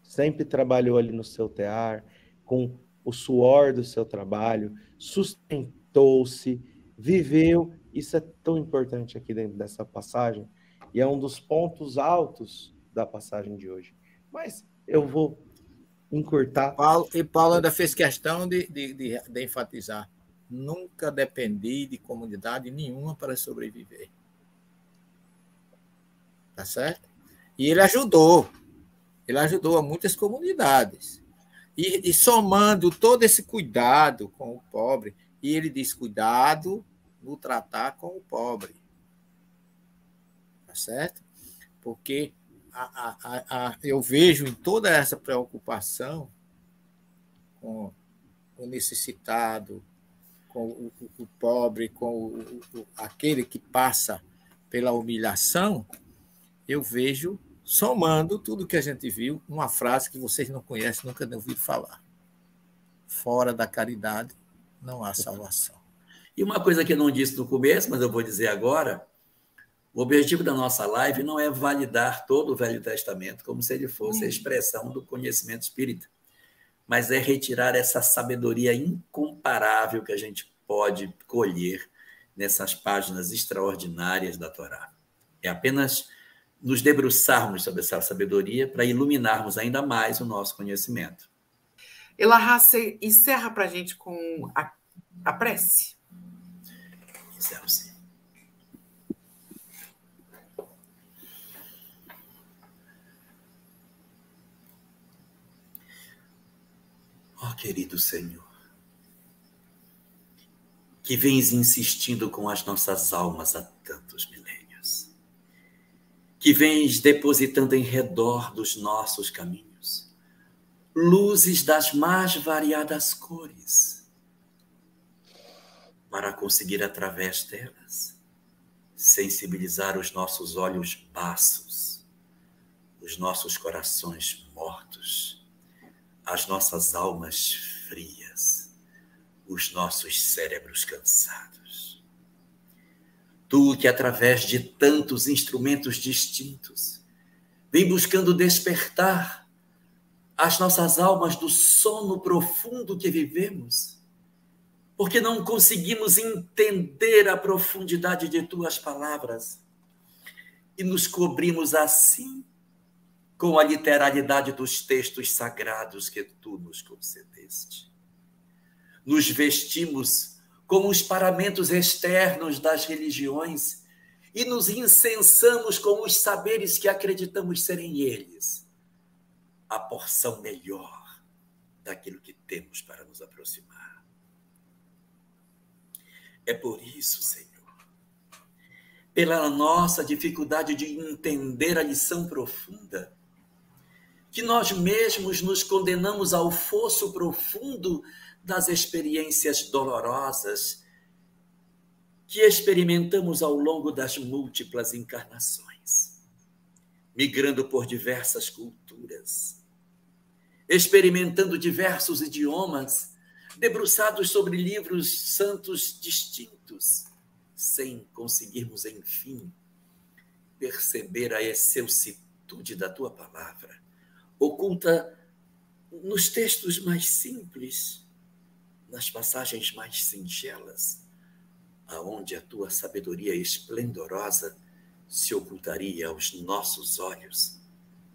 sempre trabalhou ali no seu tear, com o suor do seu trabalho, sustentou-se, viveu. Isso é tão importante aqui dentro dessa passagem, e é um dos pontos altos da passagem de hoje. Mas eu vou encurtar. Paulo ainda fez questão de enfatizar: nunca dependi de comunidade nenhuma para sobreviver. Tá certo? E ele ajudou a muitas comunidades. E somando todo esse cuidado com o pobre, e ele diz: cuidado no tratar com o pobre. Tá certo? Porque eu vejo em toda essa preocupação com o necessitado, com o pobre, com aquele que passa pela humilhação, eu vejo, somando tudo que a gente viu, uma frase que vocês não conhecem, nunca nem ouviram falar: fora da caridade não há salvação. E uma coisa que eu não disse no começo, mas eu vou dizer agora: o objetivo da nossa live não é validar todo o Velho Testamento como se ele fosse a expressão do conhecimento espírita, mas é retirar essa sabedoria incomparável que a gente pode colher nessas páginas extraordinárias da Torá. É apenas nos debruçarmos sobre essa sabedoria para iluminarmos ainda mais o nosso conhecimento. Elahá, encerra para a gente com a prece. Encerro sim. Ó querido Senhor, que vens insistindo com as nossas almas há tantos milênios, que vens depositando em redor dos nossos caminhos luzes das mais variadas cores, para conseguir através delas sensibilizar os nossos olhos baços, os nossos corações mortos, as nossas almas frias, os nossos cérebros cansados. Tu que, através de tantos instrumentos distintos, vem buscando despertar as nossas almas do sono profundo que vivemos, porque não conseguimos entender a profundidade de tuas palavras e nos cobrimos assim com a literalidade dos textos sagrados que tu nos concedeste. Nos vestimos com os paramentos externos das religiões e nos incensamos com os saberes que acreditamos serem eles a porção melhor daquilo que temos para nos aproximar. É por isso, Senhor, pela nossa dificuldade de entender a lição profunda, que nós mesmos nos condenamos ao fosso profundo das experiências dolorosas que experimentamos ao longo das múltiplas encarnações, migrando por diversas culturas, experimentando diversos idiomas, debruçados sobre livros santos distintos, sem conseguirmos, enfim, perceber a excelsitude da tua palavra, oculta nos textos mais simples, nas passagens mais singelas, aonde a tua sabedoria esplendorosa se ocultaria aos nossos olhos,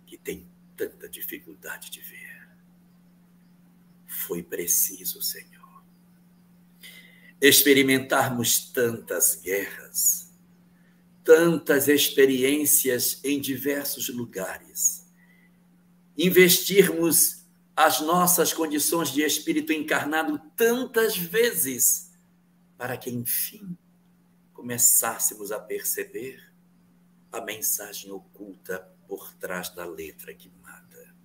que têm tanta dificuldade de ver. Foi preciso, Senhor, experimentarmos tantas guerras, tantas experiências em diversos lugares, investirmos as nossas condições de espírito encarnado tantas vezes, para que, enfim, começássemos a perceber a mensagem oculta por trás da letra que mata.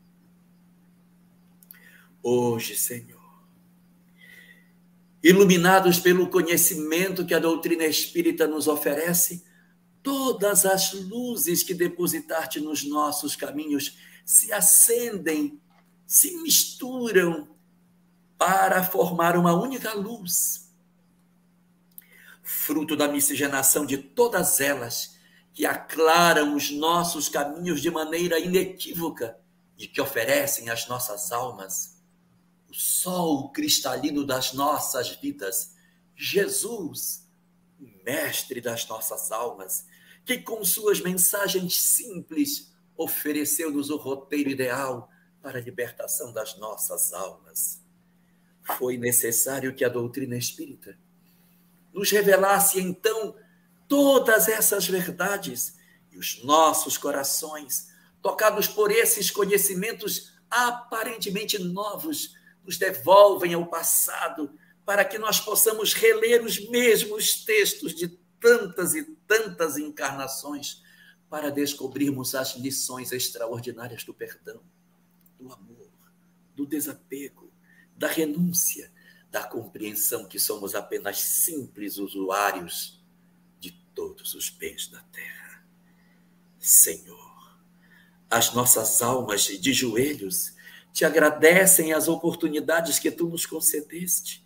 Hoje, Senhor, iluminados pelo conhecimento que a doutrina espírita nos oferece, todas as luzes que depositaste nos nossos caminhos se acendem, se misturam para formar uma única luz, fruto da miscigenação de todas elas, que aclaram os nossos caminhos de maneira inequívoca e que oferecem às nossas almas o sol cristalino das nossas vidas, Jesus, o mestre das nossas almas, que com suas mensagens simples ofereceu-nos o roteiro ideal para a libertação das nossas almas. Foi necessário que a doutrina espírita nos revelasse, então, todas essas verdades, e os nossos corações, tocados por esses conhecimentos aparentemente novos, nos devolvem ao passado, para que nós possamos reler os mesmos textos de tantas e tantas encarnações, para descobrirmos as lições extraordinárias do perdão, do amor, do desapego, da renúncia, da compreensão que somos apenas simples usuários de todos os bens da terra. Senhor, as nossas almas de joelhos te agradecem as oportunidades que tu nos concedeste.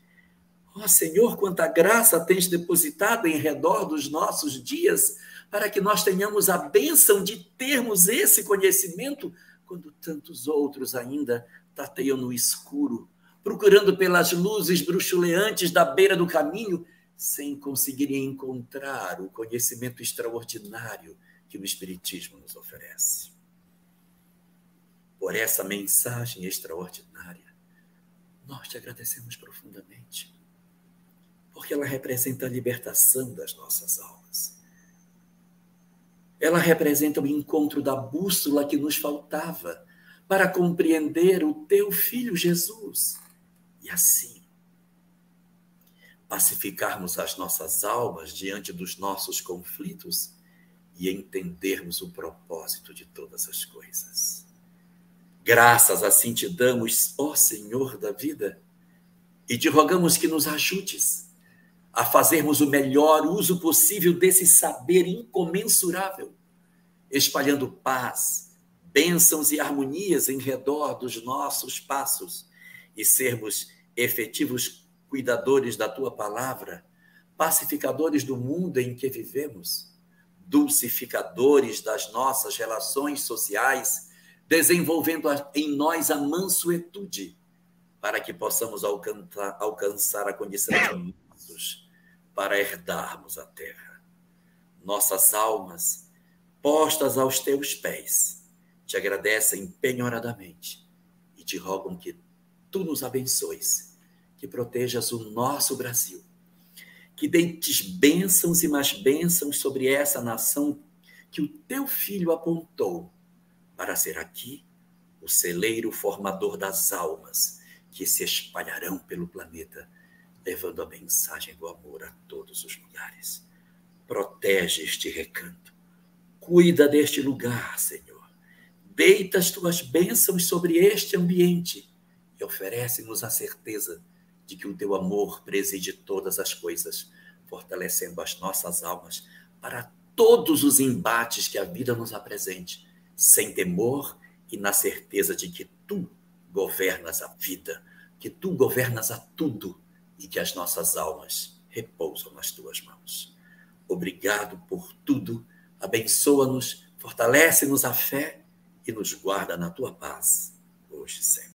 Ó Senhor, quanta graça tens depositado em redor dos nossos dias, para que nós tenhamos a bênção de termos esse conhecimento, quando tantos outros ainda tateiam no escuro, procurando pelas luzes bruxuleantes da beira do caminho, sem conseguirem encontrar o conhecimento extraordinário que o Espiritismo nos oferece. Por essa mensagem extraordinária, nós te agradecemos profundamente, porque ela representa a libertação das nossas almas. Ela representa o encontro da bússola que nos faltava para compreender o teu Filho Jesus e assim pacificarmos as nossas almas diante dos nossos conflitos e entendermos o propósito de todas as coisas. Graças assim te damos, ó Senhor da vida, e te rogamos que nos ajudes a fazermos o melhor uso possível desse saber incomensurável, espalhando paz, bênçãos e harmonias em redor dos nossos passos e sermos efetivos cuidadores da tua palavra, pacificadores do mundo em que vivemos, dulcificadores das nossas relações sociais, desenvolvendo em nós a mansuetude, para que possamos alcançar a condição de mansos, para herdarmos a terra. Nossas almas, postas aos teus pés, te agradecem penhoradamente e te rogam que tu nos abençoes, que protejas o nosso Brasil, que dentes bênçãos e mais bênçãos sobre essa nação que o teu Filho apontou para ser aqui o celeiro formador das almas que se espalharão pelo planeta, levando a mensagem do amor a todos os lugares. Protege este recanto, cuida deste lugar, Senhor. Deita as tuas bênçãos sobre este ambiente e oferece-nos a certeza de que o teu amor preside todas as coisas, fortalecendo as nossas almas para todos os embates que a vida nos apresente, sem temor e na certeza de que tu governas a vida, que tu governas a tudo e que as nossas almas repousam nas tuas mãos. Obrigado por tudo, abençoa-nos, fortalece-nos a fé e nos guarda na tua paz, hoje e sempre.